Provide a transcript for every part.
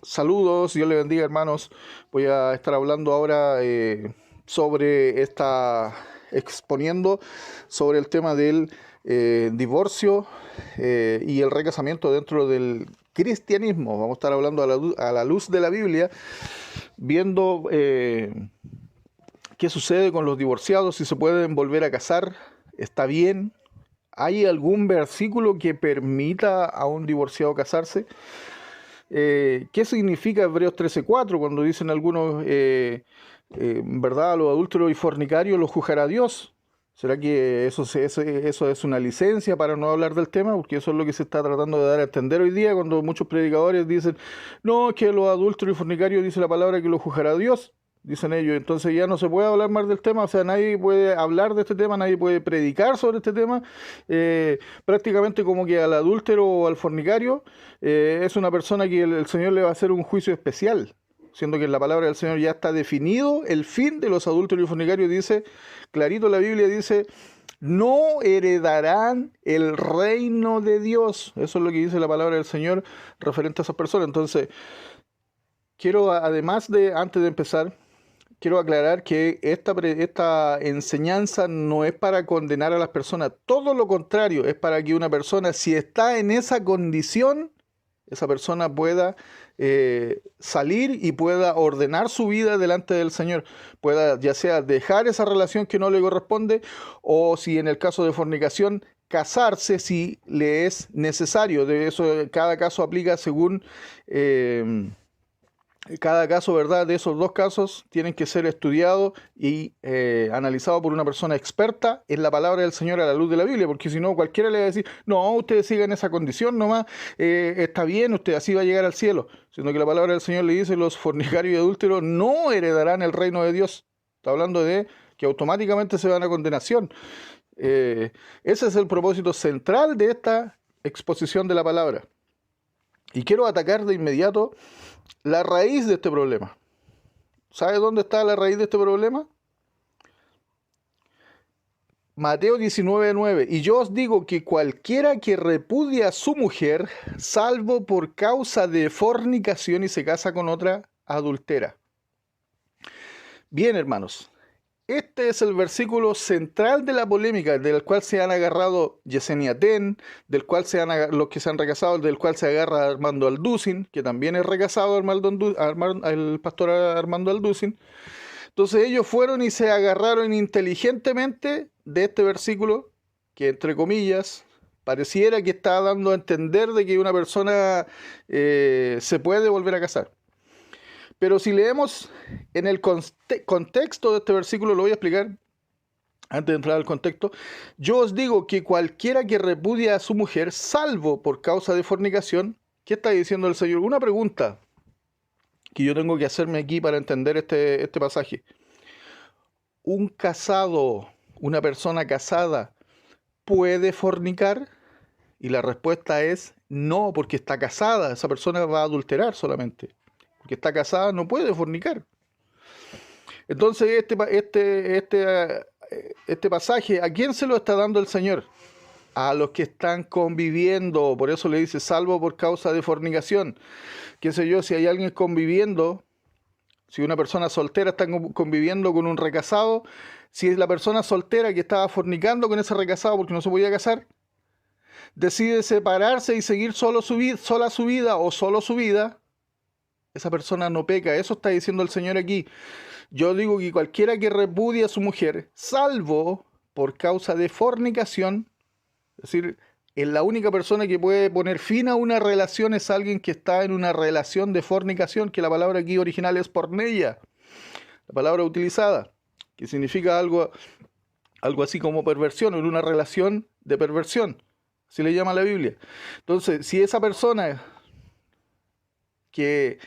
Saludos, Dios le bendiga, hermanos. Voy a estar hablando ahora exponiendo sobre el tema del divorcio y el recasamiento dentro del cristianismo. Vamos a estar hablando a la luz de la Biblia, viendo qué sucede con los divorciados, si se pueden volver a casar, está bien. ¿Hay algún versículo que permita a un divorciado casarse? ¿Qué significa Hebreos 13:4 cuando dicen algunos, en verdad, a los adúlteros y fornicarios los juzgará Dios? ¿Será que eso es una licencia para no hablar del tema? Porque eso es lo que se está tratando de dar a entender hoy día cuando muchos predicadores dicen, no, es que los adúlteros y fornicarios dice la palabra que los juzgará Dios, dicen ellos. Entonces ya no se puede hablar más del tema, o sea, nadie puede hablar de este tema, nadie puede predicar sobre este tema. Prácticamente como que al adúltero o al fornicario es una persona que el Señor le va a hacer un juicio especial, siendo que en la palabra del Señor ya está definido el fin de los adúlteros y fornicarios. Dice, clarito la Biblia dice, no heredarán el reino de Dios. Eso es lo que dice la palabra del Señor referente a esas personas. Entonces, quiero, antes de empezar, quiero aclarar que esta enseñanza no es para condenar a las personas, todo lo contrario, es para que una persona, si está en esa condición, esa persona pueda salir y pueda ordenar su vida delante del Señor, pueda ya sea dejar esa relación que no le corresponde, o si en el caso de fornicación, casarse si le es necesario. De eso cada caso aplica según... cada caso, ¿verdad? De esos dos casos tienen que ser estudiados y analizados por una persona experta en la palabra del Señor a la luz de la Biblia, porque si no, cualquiera le va a decir, no, usted siga en esa condición nomás, está bien, usted así va a llegar al cielo, sino que la palabra del Señor le dice, los fornicarios y adúlteros no heredarán el reino de Dios. Está hablando de que automáticamente se van a condenación. Ese es el propósito central de esta exposición de la palabra. Y quiero atacar de inmediato la raíz de este problema. ¿Sabe dónde está la raíz de este problema? Mateo 19:9. Y yo os digo que cualquiera que repudia a su mujer, salvo por causa de fornicación y se casa con otra, adultera. Bien, hermanos. Este es el versículo central de la polémica, del cual se han agarrado Yesenia Ten, del cual los que se han recasado, del cual se agarra Armando Alducin, que también es recasado el pastor Armando Alducin. Entonces ellos fueron y se agarraron inteligentemente de este versículo, que entre comillas pareciera que está dando a entender de que una persona se puede volver a casar. Pero si leemos en el contexto de este versículo, lo voy a explicar antes de entrar al contexto. Yo os digo que cualquiera que repudia a su mujer, salvo por causa de fornicación, ¿qué está diciendo el Señor? Una pregunta que yo tengo que hacerme aquí para entender este pasaje. ¿Un casado, una persona casada, puede fornicar? Y la respuesta es no, porque está casada. Esa persona va a adulterar solamente. Porque está casada, no puede fornicar. Entonces este pasaje, ¿a quién se lo está dando el Señor? A los que están conviviendo. Por eso le dice, salvo por causa de fornicación. Qué sé yo, si hay alguien conviviendo, si una persona soltera está conviviendo con un recasado, si es la persona soltera que estaba fornicando con ese recasado porque no se podía casar, decide separarse y seguir sola su vida o solo su vida, esa persona no peca. Eso está diciendo el Señor aquí. Yo digo que cualquiera que repudia a su mujer, salvo por causa de fornicación, es decir, la única persona que puede poner fin a una relación es alguien que está en una relación de fornicación, que la palabra aquí original es porneia, la palabra utilizada, que significa algo así como perversión, en una relación de perversión, así le llama la Biblia. Entonces, si esa persona que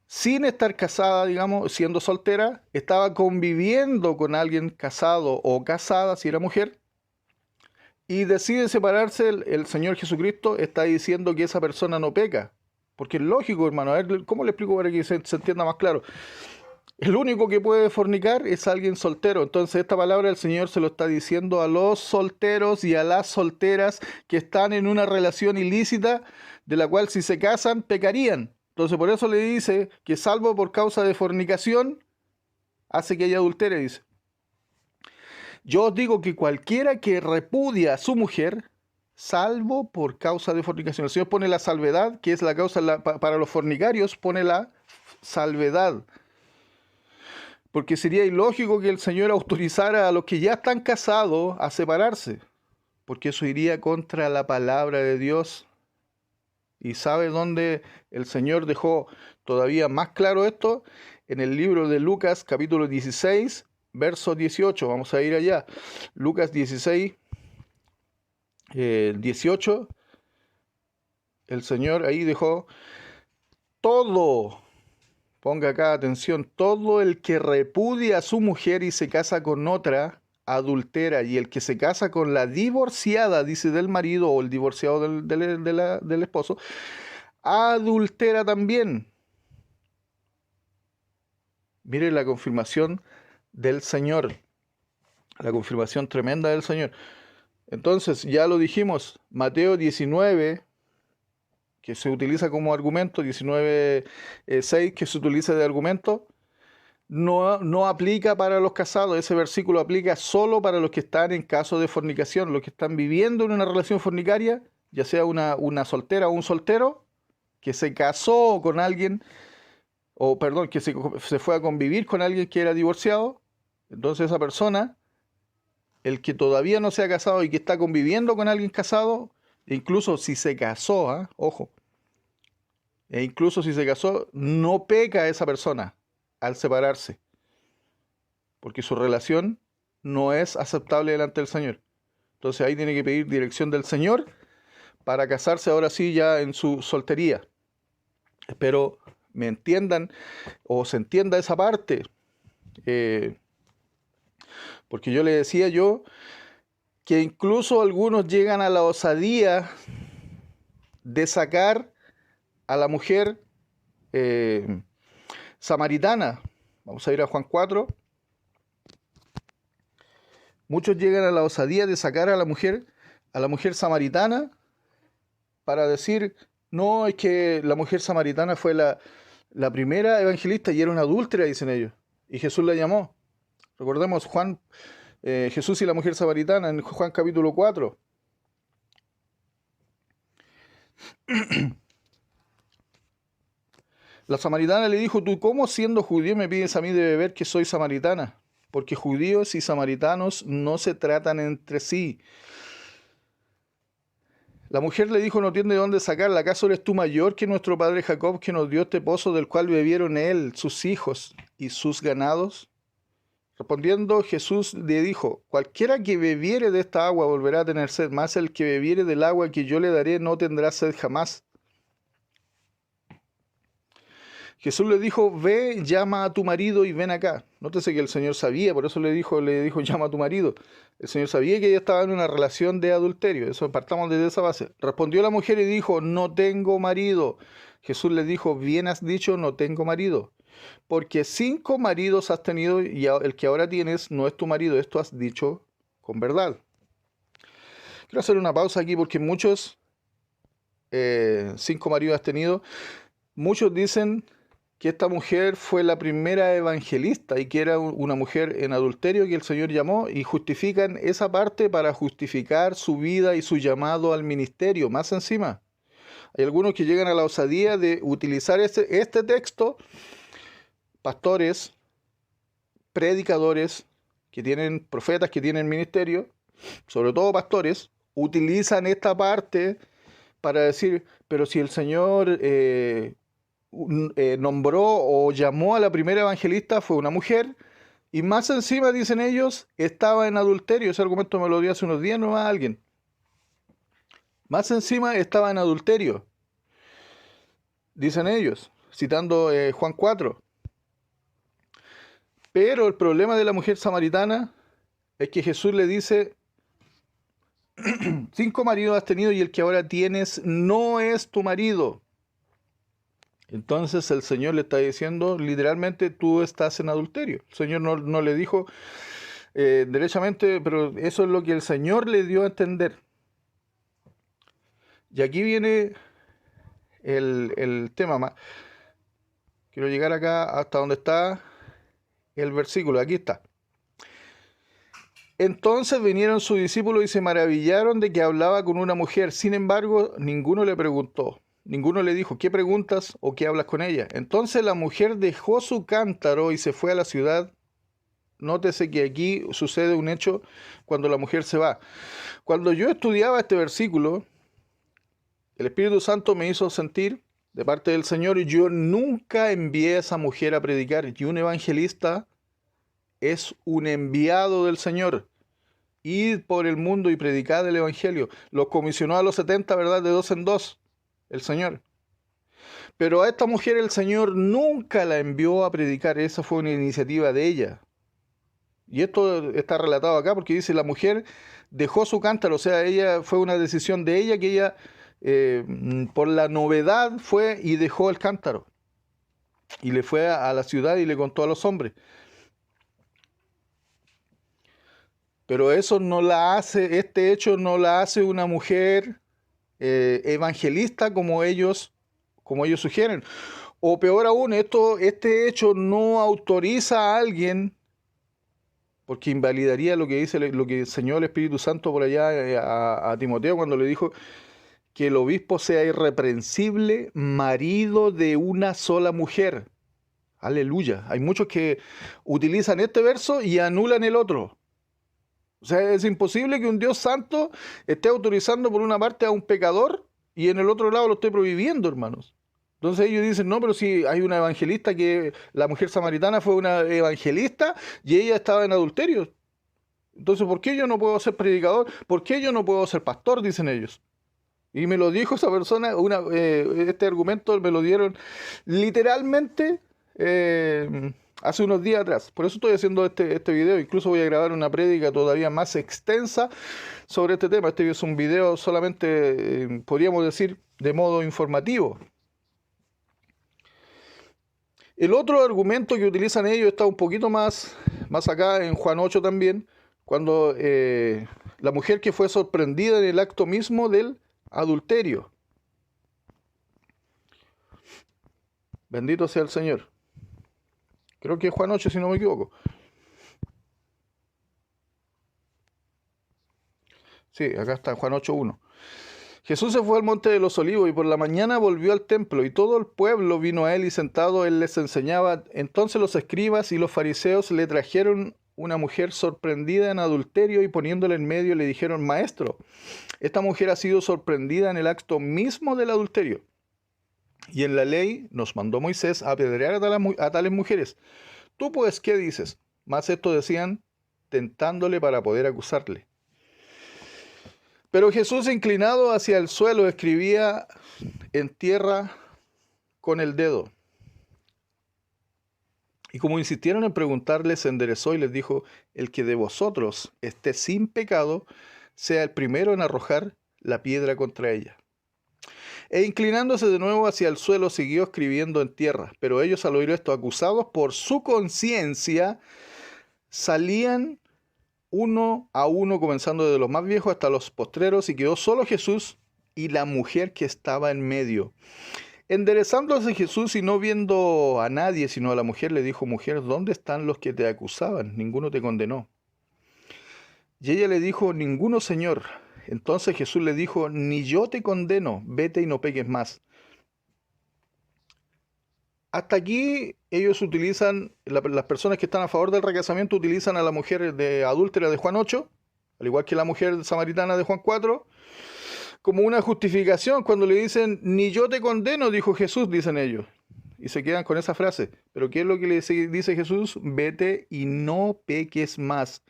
sin estar casada, digamos, siendo soltera, estaba conviviendo con alguien casado o casada, si era mujer, y decide separarse, el Señor Jesucristo está diciendo que esa persona no peca. Porque es lógico, hermano. A ver, ¿cómo le explico para que se entienda más claro? El único que puede fornicar es alguien soltero. Entonces esta palabra del Señor se lo está diciendo a los solteros y a las solteras que están en una relación ilícita, de la cual si se casan, pecarían. Entonces por eso le dice que salvo por causa de fornicación, hace que ella adultere, dice. Yo os digo que cualquiera que repudia a su mujer, salvo por causa de fornicación. El Señor pone la salvedad, que es la causa para los fornicarios, pone la salvedad. Porque sería ilógico que el Señor autorizara a los que ya están casados a separarse, porque eso iría contra la palabra de Dios. ¿Y sabe dónde el Señor dejó todavía más claro esto? En el libro de Lucas, capítulo 16, verso 18. Vamos a ir allá. Lucas 16, 18. El Señor ahí dejó todo. Ponga acá atención. Todo el que repudia a su mujer y se casa con otra, adultera. Y el que se casa con la divorciada, dice, del marido o el divorciado del esposo, adultera también. Mire la confirmación del Señor, la confirmación tremenda del Señor. Entonces, ya lo dijimos, Mateo 19, que se utiliza como argumento, 19:6, que se utiliza de argumento, no aplica para los casados. Ese versículo aplica solo para los que están en caso de fornicación, los que están viviendo en una relación fornicaria, ya sea una soltera o un soltero, que se casó con alguien, o perdón, que se fue a convivir con alguien que era divorciado. Entonces esa persona, el que todavía no se ha casado y que está conviviendo con alguien casado, e incluso si se casó, ojo, e incluso si se casó, no peca esa persona al separarse, porque su relación no es aceptable delante del Señor. Entonces ahí tiene que pedir dirección del Señor para casarse ahora sí ya en su soltería. Espero me entiendan o se entienda esa parte, porque yo le decía que incluso algunos llegan a la osadía de sacar a la mujer samaritana. Vamos a ir a Juan 4. Muchos llegan a la osadía de sacar a la mujer samaritana para decir, no, es que la mujer samaritana fue la primera evangelista y era una adúltera, dicen ellos. Y Jesús la llamó. Recordemos Juan, Jesús y la mujer samaritana en Juan capítulo 4. La samaritana le dijo, ¿tú cómo siendo judío me pides a mí de beber que soy samaritana? Porque judíos y samaritanos no se tratan entre sí. La mujer le dijo, no tiene de dónde sacarla. ¿Acaso eres tú mayor que nuestro padre Jacob, que nos dio este pozo del cual bebieron él, sus hijos y sus ganados? Respondiendo Jesús le dijo, cualquiera que bebiere de esta agua volverá a tener sed, mas el que bebiere del agua que yo le daré no tendrá sed jamás. Jesús le dijo, ve, llama a tu marido y ven acá. Nótese que el Señor sabía, por eso le dijo, llama a tu marido. El Señor sabía que ella estaba en una relación de adulterio. Eso partamos desde esa base. Respondió la mujer y dijo, no tengo marido. Jesús le dijo, bien has dicho, no tengo marido. Porque 5 maridos has tenido y el que ahora tienes no es tu marido. Esto has dicho con verdad. Quiero hacer una pausa aquí porque muchos, 5 maridos has tenido, muchos dicen que esta mujer fue la primera evangelista y que era una mujer en adulterio que el Señor llamó, y justifican esa parte para justificar su vida y su llamado al ministerio. Más encima, hay algunos que llegan a la osadía de utilizar este texto, pastores, predicadores, que tienen profetas, que tienen ministerio, sobre todo pastores, utilizan esta parte para decir, pero si el Señor nombró o llamó a la primera evangelista fue una mujer, y más encima, dicen ellos, estaba en adulterio. Ese argumento me lo dio hace unos días nomás alguien. Más encima estaba en adulterio, dicen ellos, citando Juan 4. Pero el problema de la mujer samaritana es que Jesús le dice, 5 maridos has tenido y el que ahora tienes no es tu marido. Entonces el Señor le está diciendo, literalmente, tú estás en adulterio. El Señor no le dijo derechamente, pero eso es lo que el Señor le dio a entender. Y aquí viene el tema. Quiero llegar acá hasta donde está el versículo. Aquí está. Entonces vinieron sus discípulos y se maravillaron de que hablaba con una mujer. Sin embargo, ninguno le preguntó. Ninguno le dijo, ¿qué preguntas o qué hablas con ella? Entonces la mujer dejó su cántaro y se fue a la ciudad. Nótese que aquí sucede un hecho cuando la mujer se va. Cuando yo estudiaba este versículo, el Espíritu Santo me hizo sentir de parte del Señor, y yo nunca envié a esa mujer a predicar. Y un evangelista es un enviado del Señor. Id por el mundo y predicad el Evangelio. Los comisionó a los 70, ¿verdad? De dos en dos, el Señor. Pero a esta mujer el Señor nunca la envió a predicar. Esa fue una iniciativa de ella. Y esto está relatado acá porque dice, la mujer dejó su cántaro. O sea, ella fue una decisión de ella, que ella, por la novedad, fue y dejó el cántaro. Y le fue a la ciudad y le contó a los hombres. Pero eso no la hace, este hecho no la hace una mujer evangelista como ellos sugieren. O peor aún, este hecho no autoriza a alguien, porque invalidaría lo que dice, lo que enseñó el Espíritu Santo por allá a Timoteo cuando le dijo que el obispo sea irreprensible, marido de una sola mujer. Aleluya. Hay muchos que utilizan este verso y anulan el otro. O sea, es imposible que un Dios santo esté autorizando por una parte a un pecador y en el otro lado lo esté prohibiendo, hermanos. Entonces ellos dicen, no, pero si hay una evangelista, que la mujer samaritana fue una evangelista y ella estaba en adulterio. Entonces, ¿por qué yo no puedo ser predicador? ¿Por qué yo no puedo ser pastor? Dicen ellos. Y me lo dijo esa persona, este argumento me lo dieron literalmente hace unos días atrás. Por eso estoy haciendo este video. Incluso voy a grabar una prédica todavía más extensa sobre este tema. Este es un video solamente, podríamos decir, de modo informativo. El otro argumento que utilizan ellos está un poquito más acá en Juan 8 también, cuando la mujer que fue sorprendida en el acto mismo del adulterio. Bendito sea el Señor. Creo que es Juan 8, si no me equivoco. Sí, acá está, Juan 8:1. Jesús se fue al monte de los olivos y por la mañana volvió al templo, y todo el pueblo vino a él, y sentado él les enseñaba. Entonces los escribas y los fariseos le trajeron una mujer sorprendida en adulterio, y poniéndola en medio le dijeron, Maestro, esta mujer ha sido sorprendida en el acto mismo del adulterio. Y en la ley nos mandó Moisés a apedrear a tales mujeres. ¿Tú pues qué dices? Más esto decían, tentándole para poder acusarle. Pero Jesús, inclinado hacia el suelo, escribía en tierra con el dedo. Y como insistieron en preguntarle, se enderezó y les dijo, el que de vosotros esté sin pecado, sea el primero en arrojar la piedra contra ella. E inclinándose de nuevo hacia el suelo, siguió escribiendo en tierra. Pero ellos, al oír esto, acusados por su conciencia, salían uno a uno, comenzando desde los más viejos hasta los postreros, y quedó solo Jesús y la mujer que estaba en medio. Enderezándose Jesús y no viendo a nadie sino a la mujer, le dijo, mujer, ¿dónde están los que te acusaban? Ninguno te condenó. Y ella le dijo, ninguno, Señor. Entonces Jesús le dijo, ni yo te condeno, vete y no peques más. Hasta aquí ellos utilizan, las personas que están a favor del recasamiento utilizan a la mujer adúltera de Juan 8, al igual que la mujer samaritana de Juan 4, como una justificación cuando le dicen, ni yo te condeno, dijo Jesús, dicen ellos. Y se quedan con esa frase. Pero ¿qué es lo que le dice Jesús? Vete y no peques más.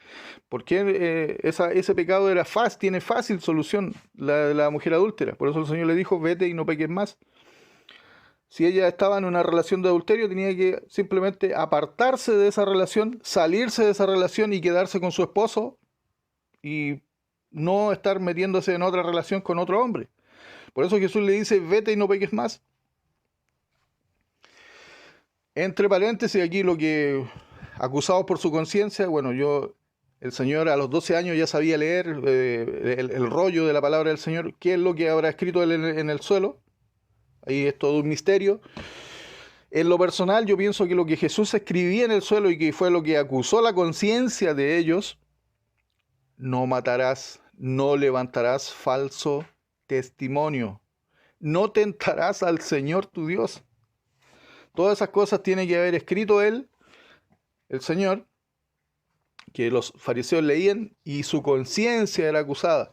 Porque ese pecado tiene fácil solución, la mujer adúltera. Por eso el Señor le dijo, vete y no peques más. Si ella estaba en una relación de adulterio, tenía que simplemente apartarse de esa relación, salirse de esa relación y quedarse con su esposo y no estar metiéndose en otra relación con otro hombre. Por eso Jesús le dice, vete y no peques más. Entre paréntesis, aquí lo que acusados por su conciencia, bueno, el Señor a los 12 años ya sabía leer el rollo de la palabra del Señor. ¿Qué es lo que habrá escrito él en el suelo? Ahí es todo un misterio. En lo personal, yo pienso que lo que Jesús escribía en el suelo y que fue lo que acusó la conciencia de ellos: no matarás, no levantarás falso testimonio, no tentarás al Señor tu Dios. Todas esas cosas tiene que haber escrito él, el Señor, que los fariseos leían y su conciencia era acusada.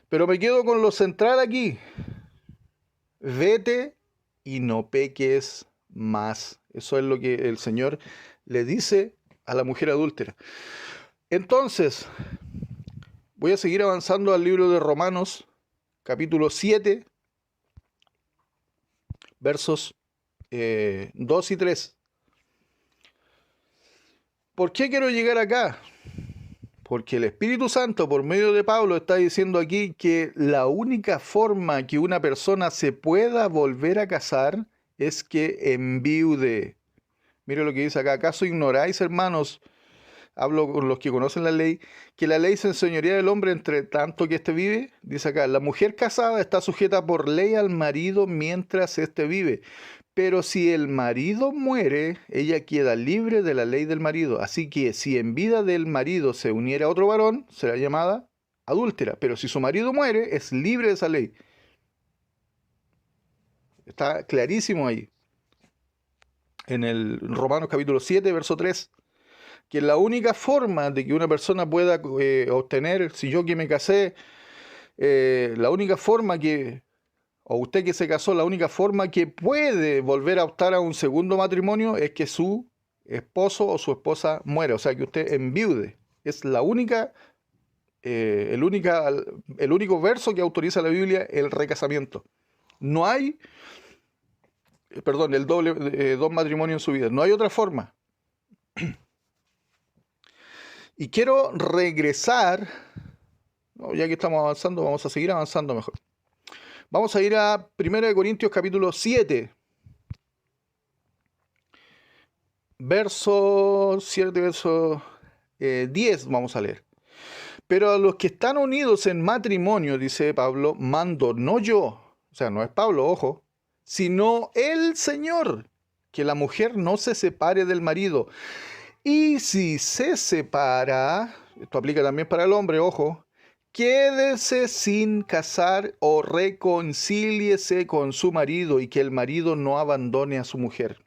Pero me quedo con lo central aquí: vete y no peques más. Eso es lo que el Señor le dice a la mujer adúltera. Entonces, voy a seguir avanzando al libro de Romanos, capítulo 7, versos 2 y 3. ¿Por qué quiero llegar acá? Porque el Espíritu Santo, por medio de Pablo, está diciendo aquí que la única forma que una persona se pueda volver a casar es que enviude. Mire lo que dice acá: ¿acaso ignoráis, hermanos? Hablo con los que conocen la ley, que la ley se enseñorea del hombre entre tanto que éste vive. Dice acá: la mujer casada está sujeta por ley al marido mientras éste vive. Pero si el marido muere, ella queda libre de la ley del marido. Así que si en vida del marido se uniera a otro varón, será llamada adúltera. Pero si su marido muere, es libre de esa ley. Está clarísimo ahí. En el Romanos capítulo 7, verso 3. Que la única forma de que una persona pueda obtener, si yo que me casé, la única forma que, o usted que se casó, la única forma que puede volver a optar a un segundo matrimonio es que su esposo o su esposa muera, o sea, que usted enviude. Es la única, el único verso que autoriza la Biblia el recasamiento. No hay, el doble, dos matrimonios en su vida. No hay otra forma. Y quiero regresar, ya que estamos avanzando, vamos a seguir avanzando mejor. Vamos a ir a 1 Corintios capítulo 7, verso 10 vamos a leer. Pero a los que están unidos en matrimonio, dice Pablo, mando no yo, o sea, no es Pablo, ojo, sino el Señor, que la mujer no se separe del marido. Y si se separa, esto aplica también para el hombre, ojo, quédese sin casar o reconcíliese con su marido, y que el marido no abandone a su mujer.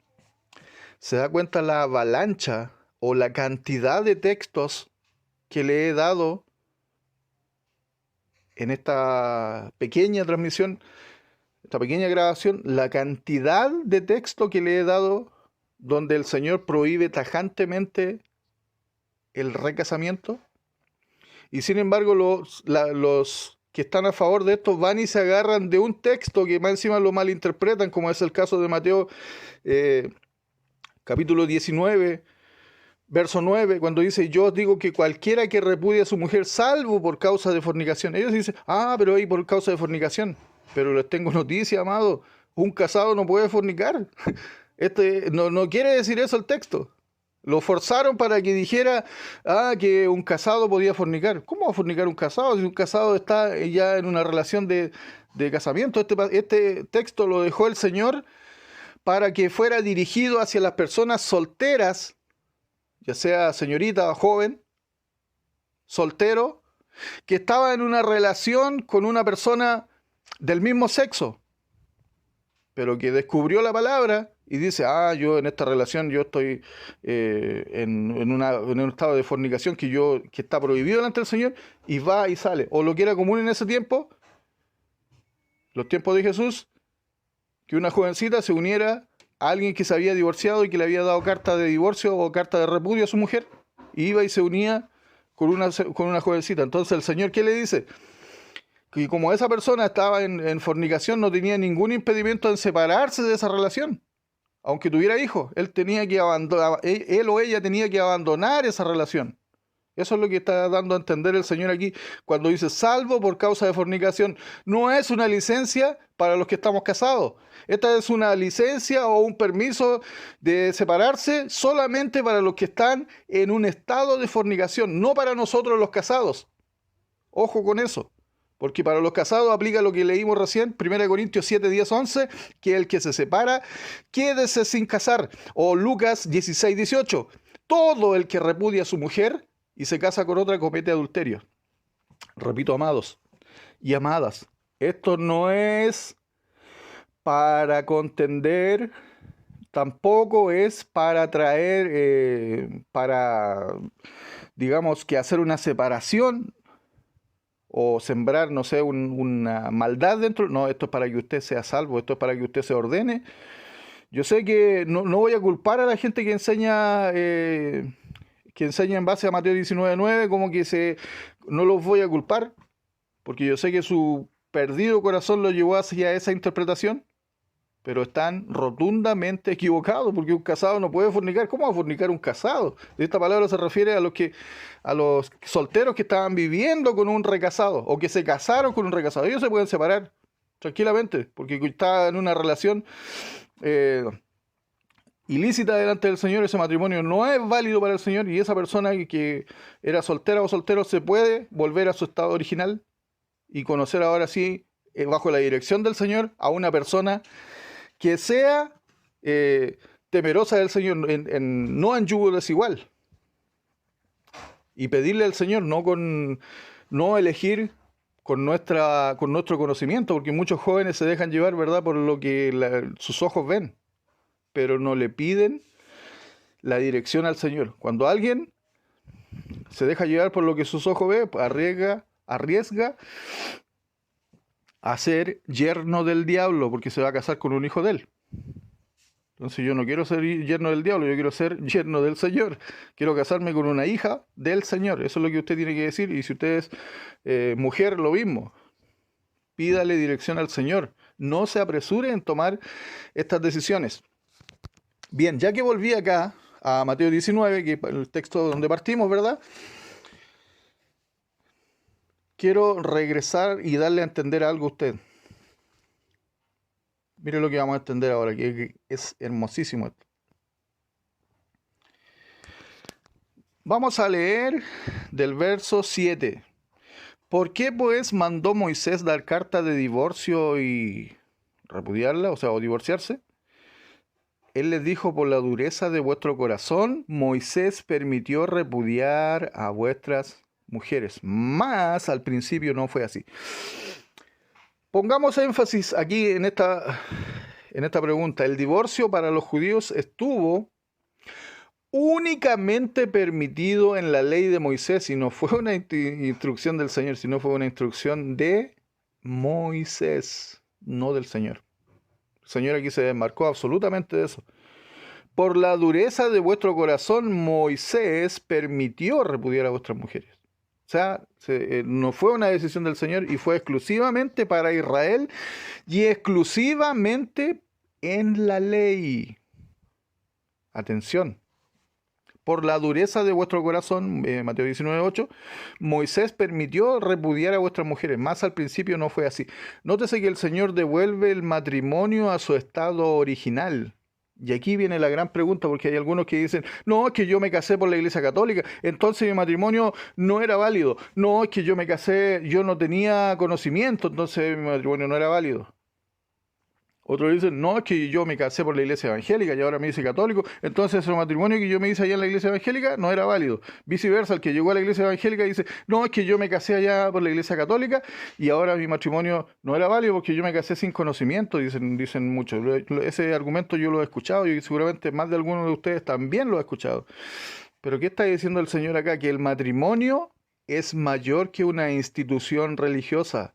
¿Se da cuenta la avalancha o la cantidad de textos que le he dado en esta pequeña transmisión, esta pequeña grabación? La cantidad de texto que le he dado donde el Señor prohíbe tajantemente el recasamiento. Y sin embargo los que están a favor de esto van y se agarran de un texto que más encima lo malinterpretan, como es el caso de Mateo capítulo 19, verso 9, cuando dice: yo os digo que cualquiera que repudie a su mujer salvo por causa de fornicación. Ellos dicen: pero ahí por causa de fornicación. Pero les tengo noticia, amado: un casado no puede fornicar. No quiere decir eso el texto. Lo forzaron para que dijera que un casado podía fornicar. ¿Cómo va a fornicar un casado si un casado está ya en una relación de casamiento? Este texto lo dejó el Señor para que fuera dirigido hacia las personas solteras, ya sea señorita o joven, soltero, que estaba en una relación con una persona del mismo sexo, pero que descubrió la palabra y dice: yo en esta relación yo estoy en un estado de fornicación que está prohibido delante del Señor, y va y sale. O lo que era común en ese tiempo, los tiempos de Jesús, que una jovencita se uniera a alguien que se había divorciado y que le había dado carta de divorcio o carta de repudio a su mujer, y iba y se unía con una jovencita. Entonces el Señor, ¿qué le dice? Que como esa persona estaba en fornicación, no tenía ningún impedimento en separarse de esa relación. Aunque tuviera hijos, él o ella tenía que abandonar esa relación. Eso es lo que está dando a entender el Señor aquí cuando dice: salvo por causa de fornicación. No es una licencia para los que estamos casados. Esta es una licencia o un permiso de separarse solamente para los que están en un estado de fornicación, no para nosotros los casados. Ojo con eso. Porque para los casados aplica lo que leímos recién, 1 Corintios 7, 10, 11, que el que se separa, quédese sin casar. O Lucas 16, 18. Todo el que repudia a su mujer y se casa con otra comete adulterio. Repito, amados y amadas, esto no es para contender, tampoco es para traer, digamos, que hacer una separación o sembrar, no sé, una maldad dentro. No, esto es para que usted sea salvo, esto es para que usted se ordene. Yo sé que no voy a culpar a la gente que enseña en base a Mateo 19:9, como que no los voy a culpar, porque yo sé que su perdido corazón lo llevó hacia esa interpretación, pero están rotundamente equivocados, porque un casado no puede fornicar. ¿Cómo va a fornicar un casado? Esta palabra se refiere a los solteros que estaban viviendo con un recasado, o que se casaron con un recasado. Ellos se pueden separar tranquilamente, porque está en una relación ilícita delante del Señor. Ese matrimonio no es válido para el Señor, y esa persona que era soltera o soltero se puede volver a su estado original y conocer ahora sí, bajo la dirección del Señor, a una persona que sea temerosa del Señor, no en yugo desigual. Y pedirle al Señor, no elegir con nuestro conocimiento, porque muchos jóvenes se dejan llevar, ¿verdad?, por lo que sus ojos ven, pero no le piden la dirección al Señor. Cuando alguien se deja llevar por lo que sus ojos ven, arriesga a ser yerno del diablo, porque se va a casar con un hijo de él. Entonces yo no quiero ser yerno del diablo, yo quiero ser yerno del Señor. Quiero casarme con una hija del Señor. Eso es lo que usted tiene que decir. Y si usted es mujer, lo mismo. Pídale dirección al Señor. No se apresure en tomar estas decisiones. Bien, ya que volví acá a Mateo 19, que es el texto donde partimos, ¿verdad? Quiero regresar y darle a entender algo a usted. Mire lo que vamos a entender ahora, que es hermosísimo esto. Vamos a leer del verso 7. ¿Por qué pues mandó Moisés dar carta de divorcio y repudiarla, o divorciarse? Él les dijo: por la dureza de vuestro corazón, Moisés permitió repudiar a vuestras mujeres. Mas al principio no fue así. Pongamos énfasis aquí en esta pregunta. El divorcio para los judíos estuvo únicamente permitido en la ley de Moisés, y no fue una instrucción del Señor, sino fue una instrucción de Moisés, no del Señor. El Señor aquí se desmarcó absolutamente de eso. Por la dureza de vuestro corazón, Moisés permitió repudiar a vuestras mujeres. O sea, no fue una decisión del Señor, y fue exclusivamente para Israel y exclusivamente en la ley. Atención. Por la dureza de vuestro corazón, Mateo 19:8, Moisés permitió repudiar a vuestras mujeres. Más al principio no fue así. Nótese que el Señor devuelve el matrimonio a su estado original. Y aquí viene la gran pregunta, porque hay algunos que dicen: no, es que yo me casé por la Iglesia Católica, entonces mi matrimonio no era válido. No, es que yo me casé, yo no tenía conocimiento, entonces mi matrimonio no era válido. Otros dicen: no, es que yo me casé por la Iglesia Evangélica y ahora me hice católico, entonces el matrimonio que yo me hice allá en la Iglesia Evangélica no era válido. Viceversa, el que llegó a la Iglesia Evangélica dice: no, es que yo me casé allá por la Iglesia Católica y ahora mi matrimonio no era válido porque yo me casé sin conocimiento, dicen muchos. Ese argumento yo lo he escuchado, y seguramente más de alguno de ustedes también lo ha escuchado. Pero ¿qué está diciendo el Señor acá? Que el matrimonio es mayor que una institución religiosa.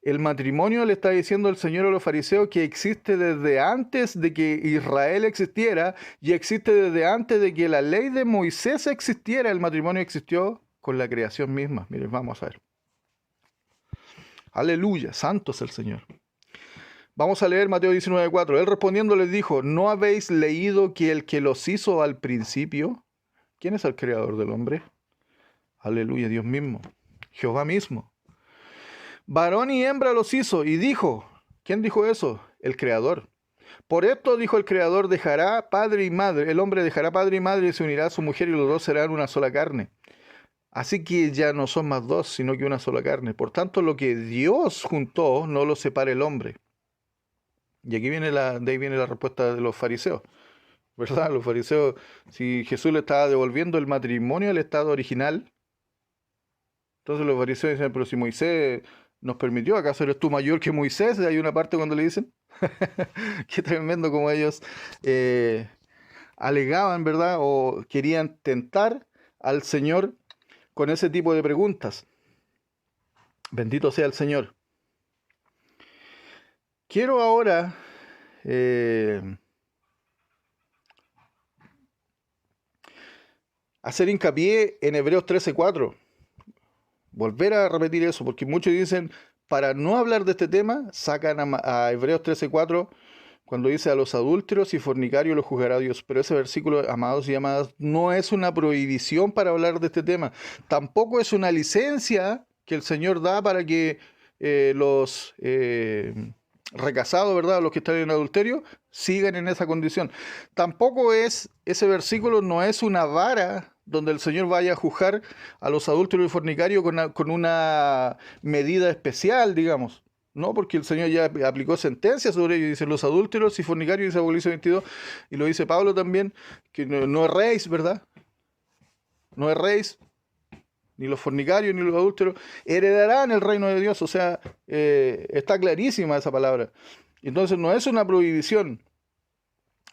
El matrimonio, le está diciendo el Señor a los fariseos, que existe desde antes de que Israel existiera, y existe desde antes de que la ley de Moisés existiera. El matrimonio existió con la creación misma. Miren, vamos a ver. Aleluya, santo es el Señor. Vamos a leer Mateo 19:4. Él respondiendo les dijo: ¿no habéis leído que el que los hizo al principio? ¿Quién es el creador del hombre? Aleluya, Dios mismo, Jehová mismo. Varón y hembra los hizo, y dijo, ¿quién dijo eso? El Creador. Por esto, dijo el Creador, dejará padre y madre, el hombre dejará padre y madre y se unirá a su mujer, y los dos serán una sola carne. Así que ya no son más dos, sino que una sola carne. Por tanto, lo que Dios juntó, no lo separe el hombre. Y aquí viene de ahí viene la respuesta de los fariseos, ¿verdad? Los fariseos, si Jesús le estaba devolviendo el matrimonio al estado original, entonces los fariseos dicen, pero si Moisés nos permitió, ¿acaso eres tú mayor que Moisés? Hay una parte cuando le dicen, qué tremendo como ellos alegaban, ¿verdad? O querían tentar al Señor con ese tipo de preguntas. Bendito sea el Señor. Quiero ahora hacer hincapié en Hebreos 13:4. Volver a repetir eso, porque muchos dicen, para no hablar de este tema, sacan a Hebreos 13:4, cuando dice a los adúlteros y fornicarios los juzgará Dios. Pero ese versículo, amados y amadas, no es una prohibición para hablar de este tema. Tampoco es una licencia que el Señor da para que los recasados, ¿verdad?, los que están en adulterio, sigan en esa condición. Tampoco ese versículo no es una vara donde el Señor vaya a juzgar a los adúlteros y fornicarios con una medida especial, digamos. No, porque el Señor ya aplicó sentencia sobre ellos. Dice los adúlteros y fornicarios, dice Apocalipsis 22, y lo dice Pablo también, que no erréis, ¿verdad? No erréis, ni los fornicarios, ni los adúlteros, heredarán el reino de Dios. O sea, está clarísima esa palabra. Entonces no es una prohibición,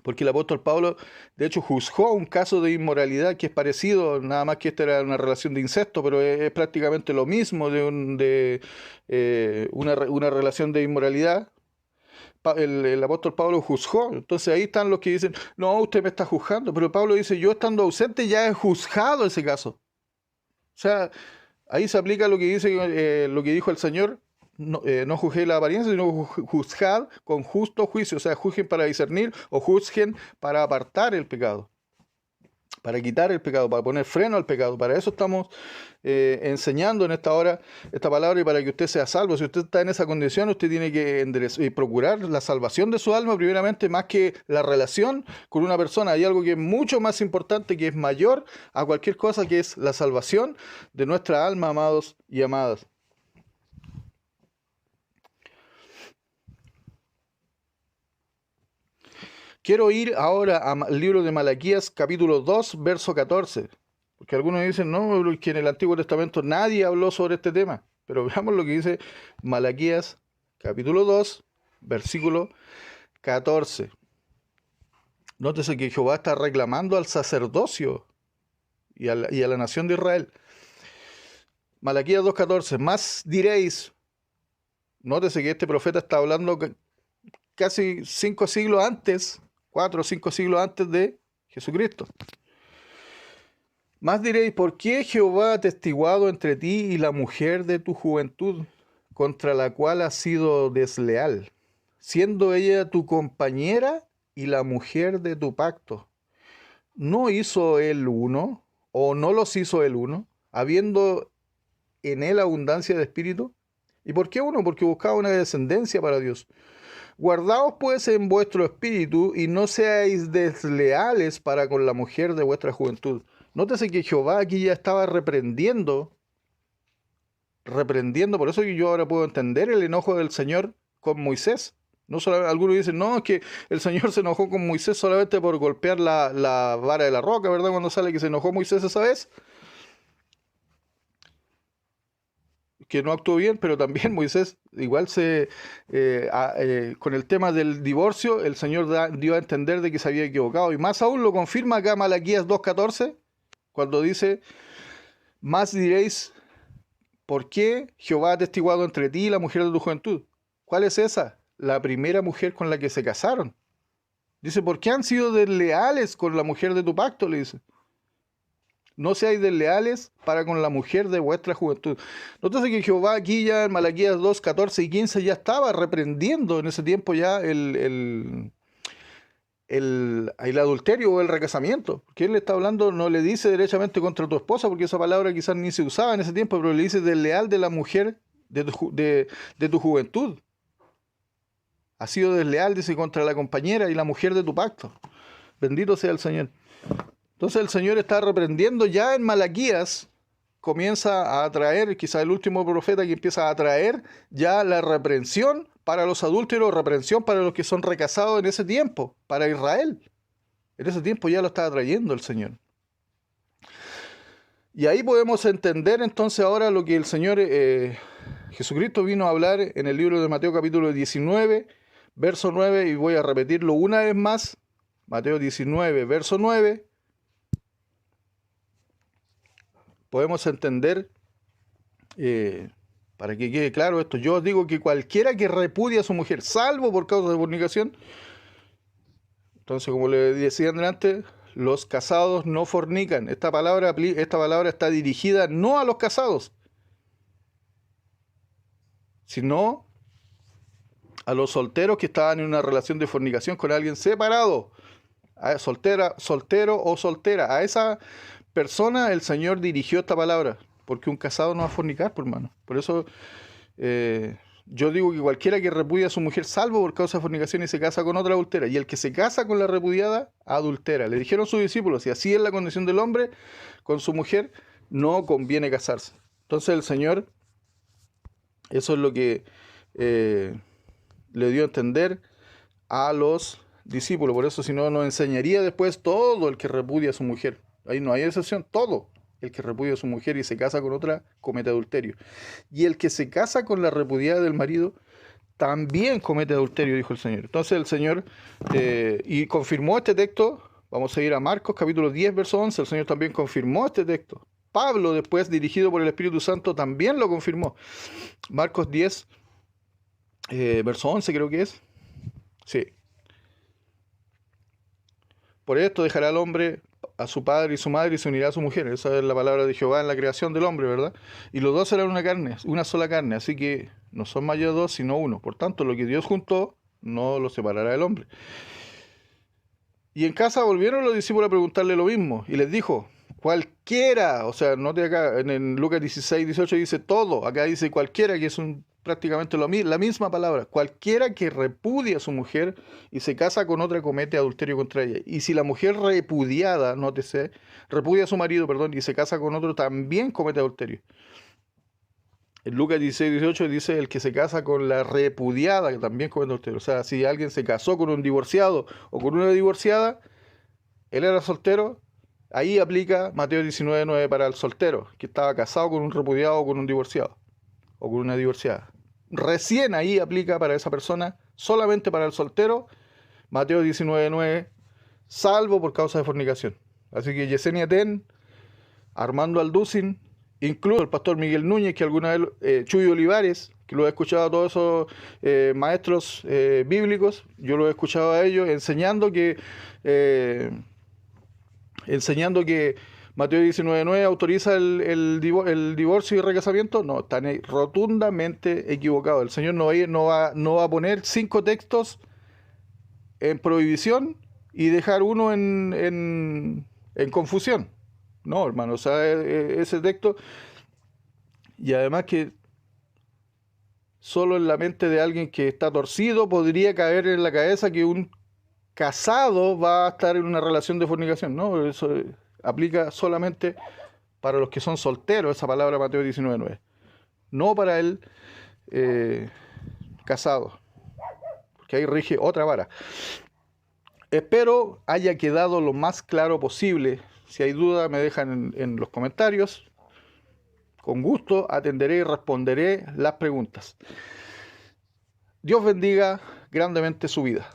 porque el apóstol Pablo, de hecho, juzgó un caso de inmoralidad que es parecido, nada más que esta era una relación de incesto, pero es prácticamente lo mismo de una relación de inmoralidad. El apóstol Pablo juzgó. Entonces ahí están los que dicen, no, usted me está juzgando, pero Pablo dice, yo estando ausente ya he juzgado ese caso. O sea, ahí se aplica lo que dice, lo que dijo el Señor, no juzguéis la apariencia, sino juzgad con justo juicio. O sea, juzguen para discernir o juzguen para apartar el pecado, para quitar el pecado, para poner freno al pecado. Para eso estamos enseñando en esta hora esta palabra, y para que usted sea salvo. Si usted está en esa condición, usted tiene que procurar la salvación de su alma primeramente, más que la relación con una persona. Hay algo que es mucho más importante, que es mayor a cualquier cosa, que es la salvación de nuestra alma, amados y amadas. Quiero ir ahora al libro de Malaquías, capítulo 2, verso 14. Porque algunos dicen, no, que en el Antiguo Testamento nadie habló sobre este tema. Pero veamos lo que dice Malaquías, capítulo 2, versículo 14. Nótese que Jehová está reclamando al sacerdocio y a la nación de Israel. Malaquías 2:14, más diréis. Nótese que este profeta está hablando casi 5 siglos antes, 4 o 5 siglos antes de Jesucristo. Más diréis, ¿por qué Jehová ha atestiguado entre ti y la mujer de tu juventud, contra la cual has sido desleal, siendo ella tu compañera y la mujer de tu pacto? ¿No hizo él uno, o no los hizo él uno, habiendo en él abundancia de espíritu? ¿Y por qué uno? Porque buscaba una descendencia para Dios. Guardaos pues en vuestro espíritu, y no seáis desleales para con la mujer de vuestra juventud. Nótese que Jehová aquí ya estaba reprendiendo, por eso yo ahora puedo entender el enojo del Señor con Moisés. No solo, algunos dicen, no, es que el Señor se enojó con Moisés solamente por golpear la vara de la roca, ¿verdad? Cuando sale que se enojó Moisés esa vez, que no actuó bien, pero también Moisés igual con el tema del divorcio, el Señor dio a entender de que se había equivocado, y más aún lo confirma acá Malaquías 2:14, cuando dice, más diréis, ¿por qué Jehová ha atestiguado entre ti y la mujer de tu juventud? ¿Cuál es esa? La primera mujer con la que se casaron. Dice, ¿por qué han sido desleales con la mujer de tu pacto? Le dice. No seáis desleales para con la mujer de vuestra juventud. Nótese que Jehová aquí ya en Malaquías 2, 14 y 15 ya estaba reprendiendo en ese tiempo ya el adulterio o el recasamiento. Porque él le está hablando, no le dice derechamente contra tu esposa, porque esa palabra quizás ni se usaba en ese tiempo, pero le dice desleal de la mujer de tu juventud. Ha sido desleal, dice, contra la compañera y la mujer de tu pacto. Bendito sea el Señor. Entonces el Señor está reprendiendo ya en Malaquías comienza a traer, quizás el último profeta que empieza a traer ya la reprensión para los adúlteros, reprensión para los que son recasados en ese tiempo, para Israel. En ese tiempo ya lo estaba trayendo el Señor. Y ahí podemos entender entonces ahora lo que el Señor Jesucristo vino a hablar en el libro de Mateo capítulo 19, verso 9, y voy a repetirlo una vez más. Mateo 19, verso 9. Podemos entender, para que quede claro esto, yo os digo que cualquiera que repudie a su mujer, salvo por causa de fornicación, entonces como le decía antes, los casados no fornican. Esta palabra está dirigida no a los casados, sino a los solteros que estaban en una relación de fornicación con alguien separado, soltero o soltera. A esa persona el Señor dirigió esta palabra, porque un casado no va a fornicar, por hermano. Por eso yo digo que cualquiera que repudia a su mujer, salvo por causa de fornicación, y se casa con otra adultera, y el que se casa con la repudiada, adultera. Le dijeron sus discípulos, y así es la condición del hombre con su mujer, no conviene casarse. Entonces el Señor, eso es lo que le dio a entender a los discípulos. Por eso, si no, nos enseñaría después todo el que repudia a su mujer. Ahí no hay excepción, todo el que repudia a su mujer y se casa con otra comete adulterio. Y el que se casa con la repudiada del marido también comete adulterio, dijo el Señor. Entonces el Señor, y confirmó este texto. Vamos a ir a Marcos capítulo 10, verso 11. El Señor también confirmó este texto. Pablo, después dirigido por el Espíritu Santo, también lo confirmó. Marcos 10, verso 11 creo que es. Sí. Por esto dejará el hombre a su padre y su madre y se unirá a su mujer. Esa es la palabra de Jehová en la creación del hombre, ¿verdad? Y los dos serán una carne, una sola carne. Así que no son más de dos, sino uno. Por tanto, lo que Dios juntó, no lo separará el hombre. Y en casa volvieron los discípulos a preguntarle lo mismo. Y les dijo, cualquiera, o sea, note acá, en Lucas 16, 18 dice todo. Acá dice cualquiera, que es prácticamente la misma palabra. Cualquiera que repudie a su mujer y se casa con otra comete adulterio contra ella. Y si la mujer repudiada, nótese, repudia a su marido, perdón, y se casa con otro, también comete adulterio. En Lucas 16, 18 dice el que se casa con la repudiada, que también comete adulterio. O sea, si alguien se casó con un divorciado o con una divorciada, él era soltero, ahí aplica Mateo 19, 9 para el soltero, que estaba casado con un repudiado o con un divorciado, o con una divorciada. Recién ahí aplica para esa persona, solamente para el soltero, Mateo 19, 9, salvo por causa de fornicación. Así que Yesenia Ten, Armando Alducin, incluso el pastor Miguel Núñez, que alguna vez, Chuy Olivares, que lo he escuchado a todos esos maestros bíblicos, yo lo he escuchado a ellos enseñando que Mateo 19.9 autoriza el divorcio y recasamiento. No, están rotundamente equivocados. El Señor no va a poner 5 textos en prohibición y dejar uno en confusión. No, hermano, o sea, ese texto, y además que solo en la mente de alguien que está torcido podría caer en la cabeza que un casado va a estar en una relación de fornicación. No, eso aplica solamente para los que son solteros, esa palabra Mateo 19.9. No para el casado, porque ahí rige otra vara. Espero haya quedado lo más claro posible. Si hay duda, me dejan en los comentarios. Con gusto atenderé y responderé las preguntas. Dios bendiga grandemente su vida.